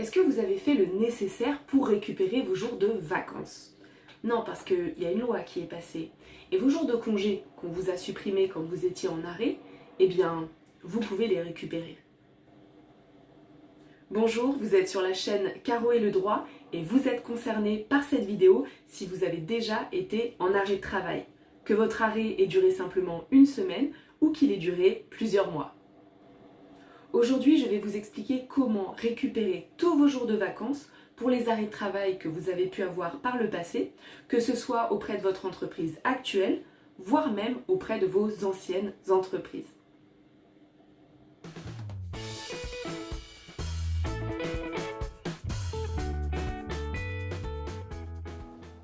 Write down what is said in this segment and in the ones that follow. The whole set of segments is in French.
Est-ce que vous avez fait le nécessaire pour récupérer vos jours de vacances? Non, parce qu'il y a une loi qui est passée. Et vos jours de congé qu'on vous a supprimés quand vous étiez en arrêt, eh bien, vous pouvez les récupérer. Bonjour, vous êtes sur la chaîne Caro et le droit et vous êtes concerné par cette vidéo si vous avez déjà été en arrêt de travail, que votre arrêt ait duré simplement une semaine ou qu'il ait duré plusieurs mois. Aujourd'hui, je vais vous expliquer comment récupérer tous vos jours de vacances pour les arrêts de travail que vous avez pu avoir par le passé, que ce soit auprès de votre entreprise actuelle, voire même auprès de vos anciennes entreprises.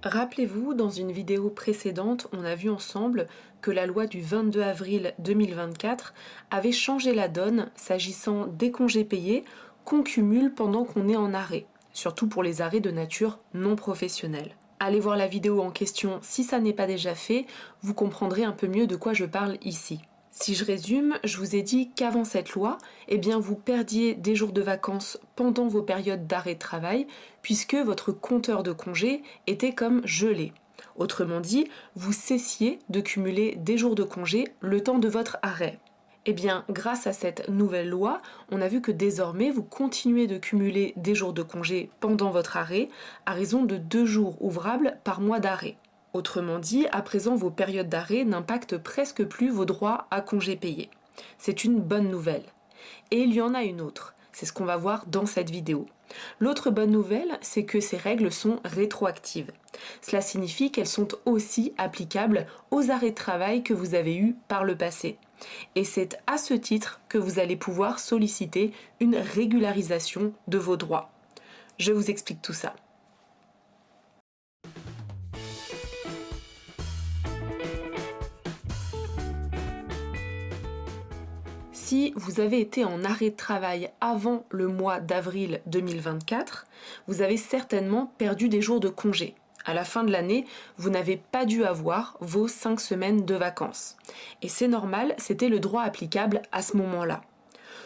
Rappelez-vous, dans une vidéo précédente, on a vu ensemble que la loi du 22 avril 2024 avait changé la donne s'agissant des congés payés qu'on cumule pendant qu'on est en arrêt, surtout pour les arrêts de nature non professionnelle. Allez voir la vidéo en question si ça n'est pas déjà fait, vous comprendrez un peu mieux de quoi je parle ici. Si je résume, je vous ai dit qu'avant cette loi, eh bien vous perdiez des jours de vacances pendant vos périodes d'arrêt de travail, puisque votre compteur de congés était comme gelé. Autrement dit, vous cessiez de cumuler des jours de congé le temps de votre arrêt. Eh bien, grâce à cette nouvelle loi, on a vu que désormais, vous continuez de cumuler des jours de congé pendant votre arrêt, à raison de 2 jours ouvrables par mois d'arrêt. Autrement dit, à présent, vos périodes d'arrêt n'impactent presque plus vos droits à congés payés. C'est une bonne nouvelle. Et il y en a une autre. C'est ce qu'on va voir dans cette vidéo. L'autre bonne nouvelle, c'est que ces règles sont rétroactives. Cela signifie qu'elles sont aussi applicables aux arrêts de travail que vous avez eus par le passé. Et c'est à ce titre que vous allez pouvoir solliciter une régularisation de vos droits. Je vous explique tout ça. Si vous avez été en arrêt de travail avant le mois d'avril 2024, vous avez certainement perdu des jours de congé. À la fin de l'année, vous n'avez pas dû avoir vos 5 semaines de vacances. Et c'est normal, c'était le droit applicable à ce moment-là.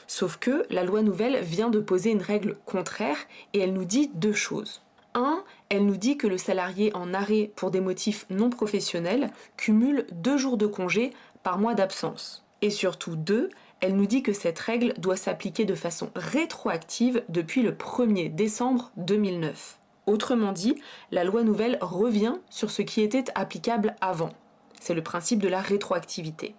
Sauf que la loi nouvelle vient de poser une règle contraire et elle nous dit 2 choses. 1. Elle nous dit que le salarié en arrêt pour des motifs non professionnels cumule 2 jours de congé par mois d'absence. Et surtout 2. Elle nous dit que cette règle doit s'appliquer de façon rétroactive depuis le 1er décembre 2009. Autrement dit, la loi nouvelle revient sur ce qui était applicable avant. C'est le principe de la rétroactivité.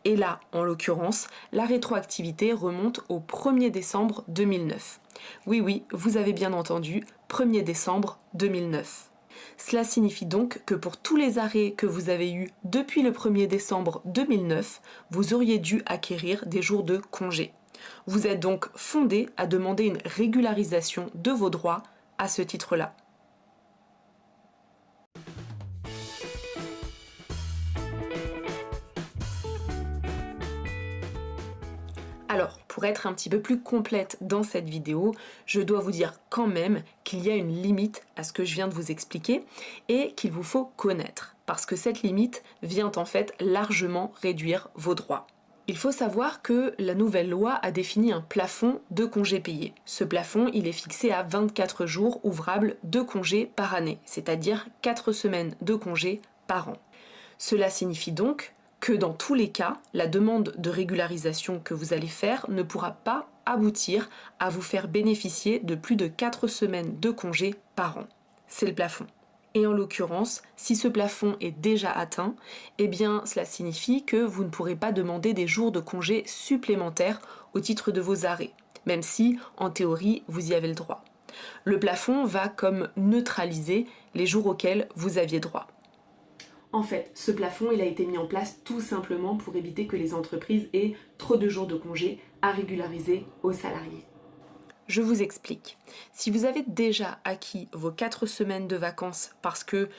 Et là, en l'occurrence, la rétroactivité remonte au 1er décembre 2009. Oui, vous avez bien entendu, 1er décembre 2009. Cela signifie donc que pour tous les arrêts que vous avez eus depuis le 1er décembre 2009, vous auriez dû acquérir des jours de congé. Vous êtes donc fondé à demander une régularisation de vos droits à ce titre-là. Alors, pour être un petit peu plus complète dans cette vidéo, je dois vous dire quand même qu'il y a une limite à ce que je viens de vous expliquer et qu'il vous faut connaître, parce que cette limite vient en fait largement réduire vos droits. Il faut savoir que la nouvelle loi a défini un plafond de congés payés. Ce plafond, il est fixé à 24 jours ouvrables de congés par année, c'est-à-dire 4 semaines de congés par an. Cela signifie donc que dans tous les cas, la demande de régularisation que vous allez faire ne pourra pas aboutir à vous faire bénéficier de plus de 4 semaines de congés par an. C'est le plafond. Et en l'occurrence, si ce plafond est déjà atteint, eh bien cela signifie que vous ne pourrez pas demander des jours de congés supplémentaires au titre de vos arrêts, même si, en théorie, vous y avez le droit. Le plafond va comme neutraliser les jours auxquels vous aviez droit. En fait, ce plafond, il a été mis en place tout simplement pour éviter que les entreprises aient trop de jours de congé à régulariser aux salariés. Je vous explique. Si vous avez déjà acquis vos 4 semaines de vacances parce que,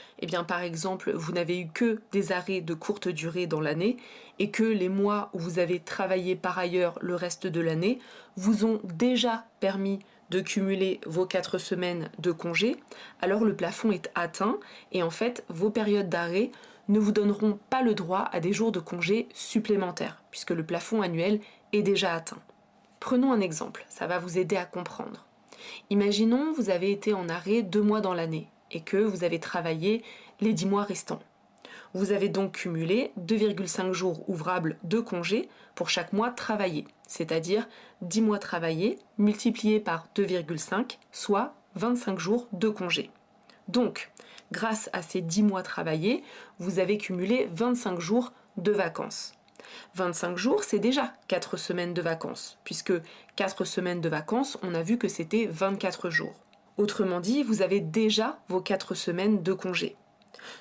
par exemple, vous n'avez eu que des arrêts de courte durée dans l'année et que les mois où vous avez travaillé par ailleurs le reste de l'année vous ont déjà permis de cumuler vos 4 semaines de congé, alors le plafond est atteint et en fait, vos périodes d'arrêt ne vous donneront pas le droit à des jours de congé supplémentaires puisque le plafond annuel est déjà atteint. Prenons un exemple, ça va vous aider à comprendre. Imaginons vous avez été en arrêt 2 mois dans l'année et que vous avez travaillé les 10 mois restants. Vous avez donc cumulé 2,5 jours ouvrables de congé pour chaque mois travaillé, c'est-à-dire 10 mois travaillés multipliés par 2,5, soit 25 jours de congé. Donc, grâce à ces 10 mois travaillés, vous avez cumulé 25 jours de vacances. 25 jours, c'est déjà 4 semaines de vacances, puisque 4 semaines de vacances, on a vu que c'était 24 jours. Autrement dit, vous avez déjà vos 4 semaines de congé.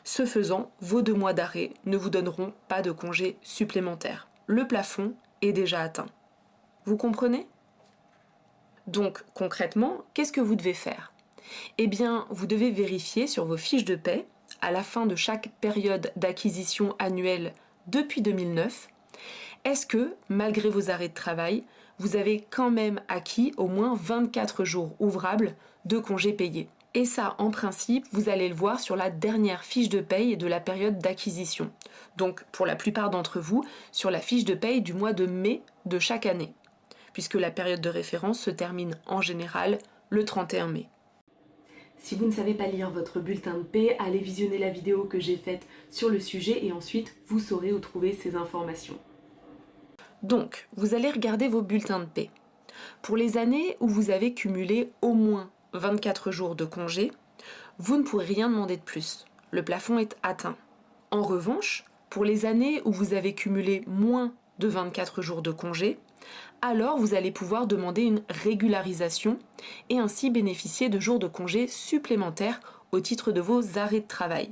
Ce faisant, vos 2 mois d'arrêt ne vous donneront pas de congé supplémentaire. Le plafond est déjà atteint. Vous comprenez ? Donc, concrètement, qu'est-ce que vous devez faire ? Eh bien, vous devez vérifier sur vos fiches de paie, à la fin de chaque période d'acquisition annuelle depuis 2009, est-ce que, malgré vos arrêts de travail, vous avez quand même acquis au moins 24 jours ouvrables de congés payés. Et ça, en principe, vous allez le voir sur la dernière fiche de paye de la période d'acquisition. Donc, pour la plupart d'entre vous, sur la fiche de paye du mois de mai de chaque année, puisque la période de référence se termine en général le 31 mai. Si vous ne savez pas lire votre bulletin de paie, allez visionner la vidéo que j'ai faite sur le sujet et ensuite vous saurez où trouver ces informations. Donc, vous allez regarder vos bulletins de paie. Pour les années où vous avez cumulé au moins 24 jours de congé, vous ne pourrez rien demander de plus. Le plafond est atteint. En revanche, pour les années où vous avez cumulé moins de 24 jours de congé, alors vous allez pouvoir demander une régularisation et ainsi bénéficier de jours de congé supplémentaires au titre de vos arrêts de travail.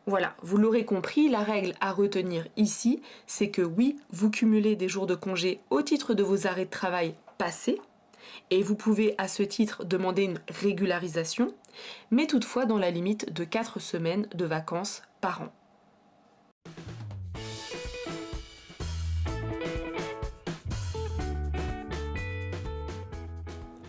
Voilà, vous l'aurez compris, la règle à retenir ici, c'est que oui, vous cumulez des jours de congé au titre de vos arrêts de travail passés, et vous pouvez à ce titre demander une régularisation, mais toutefois dans la limite de 4 semaines de vacances par an.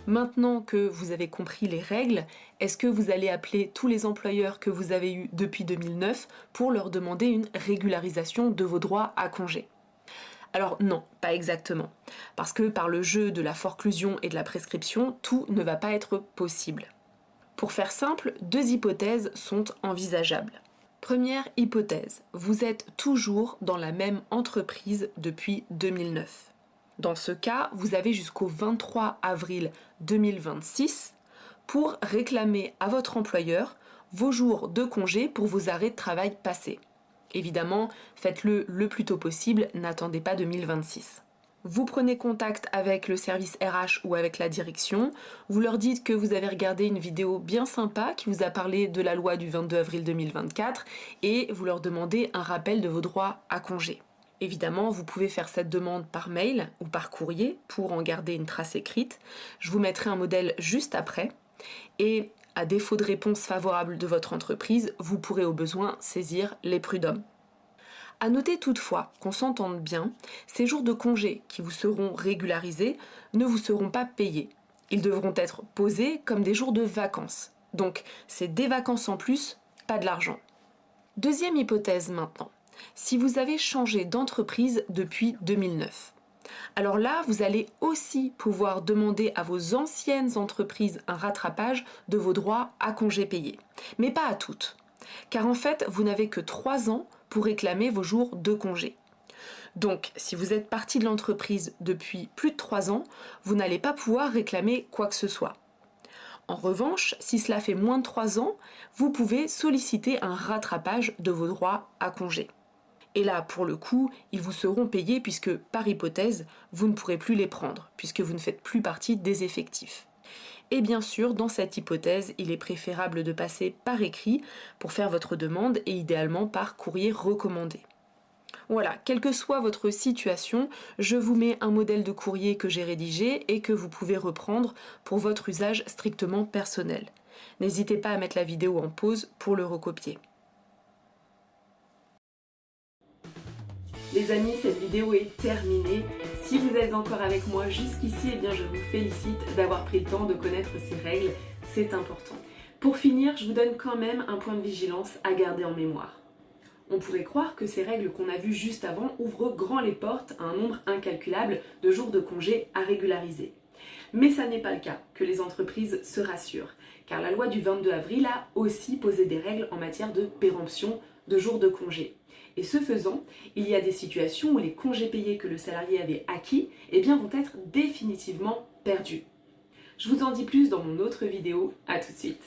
Maintenant que vous avez compris les règles, est-ce que vous allez appeler tous les employeurs que vous avez eus depuis 2009 pour leur demander une régularisation de vos droits à congé ? Alors non, pas exactement, parce que par le jeu de la forclusion et de la prescription, tout ne va pas être possible. Pour faire simple, 2 hypothèses sont envisageables. Première hypothèse, vous êtes toujours dans la même entreprise depuis 2009. Dans ce cas, vous avez jusqu'au 23 avril 2026 pour réclamer à votre employeur vos jours de congé pour vos arrêts de travail passés. Évidemment, faites-le le plus tôt possible, n'attendez pas 2026. Vous prenez contact avec le service RH ou avec la direction, vous leur dites que vous avez regardé une vidéo bien sympa qui vous a parlé de la loi du 22 avril 2024 et vous leur demandez un rappel de vos droits à congé. Évidemment, vous pouvez faire cette demande par mail ou par courrier pour en garder une trace écrite. Je vous mettrai un modèle juste après. Et à défaut de réponse favorable de votre entreprise, vous pourrez au besoin saisir les prud'hommes. À noter toutefois qu'on s'entende bien, ces jours de congé qui vous seront régularisés ne vous seront pas payés. Ils devront être posés comme des jours de vacances. Donc, c'est des vacances en plus, pas de l'argent. Deuxième hypothèse maintenant. Si vous avez changé d'entreprise depuis 2009. Alors là, vous allez aussi pouvoir demander à vos anciennes entreprises un rattrapage de vos droits à congés payés. Mais pas à toutes. Car en fait, vous n'avez que 3 ans pour réclamer vos jours de congé. Donc, si vous êtes parti de l'entreprise depuis plus de 3 ans, vous n'allez pas pouvoir réclamer quoi que ce soit. En revanche, si cela fait moins de 3 ans, vous pouvez solliciter un rattrapage de vos droits à congé. Et là, pour le coup, ils vous seront payés puisque, par hypothèse, vous ne pourrez plus les prendre, puisque vous ne faites plus partie des effectifs. Et bien sûr, dans cette hypothèse, il est préférable de passer par écrit pour faire votre demande et idéalement par courrier recommandé. Voilà, quelle que soit votre situation, je vous mets un modèle de courrier que j'ai rédigé et que vous pouvez reprendre pour votre usage strictement personnel. N'hésitez pas à mettre la vidéo en pause pour le recopier. Les amis, cette vidéo est terminée. Si vous êtes encore avec moi jusqu'ici, eh bien je vous félicite d'avoir pris le temps de connaître ces règles, c'est important. Pour finir, je vous donne quand même un point de vigilance à garder en mémoire. On pourrait croire que ces règles qu'on a vues juste avant ouvrent grand les portes à un nombre incalculable de jours de congé à régulariser. Mais ça n'est pas le cas, que les entreprises se rassurent, car la loi du 22 avril a aussi posé des règles en matière de péremption de jours de congé. Et ce faisant, il y a des situations où les congés payés que le salarié avait acquis vont être définitivement perdus. Je vous en dis plus dans mon autre vidéo, à tout de suite.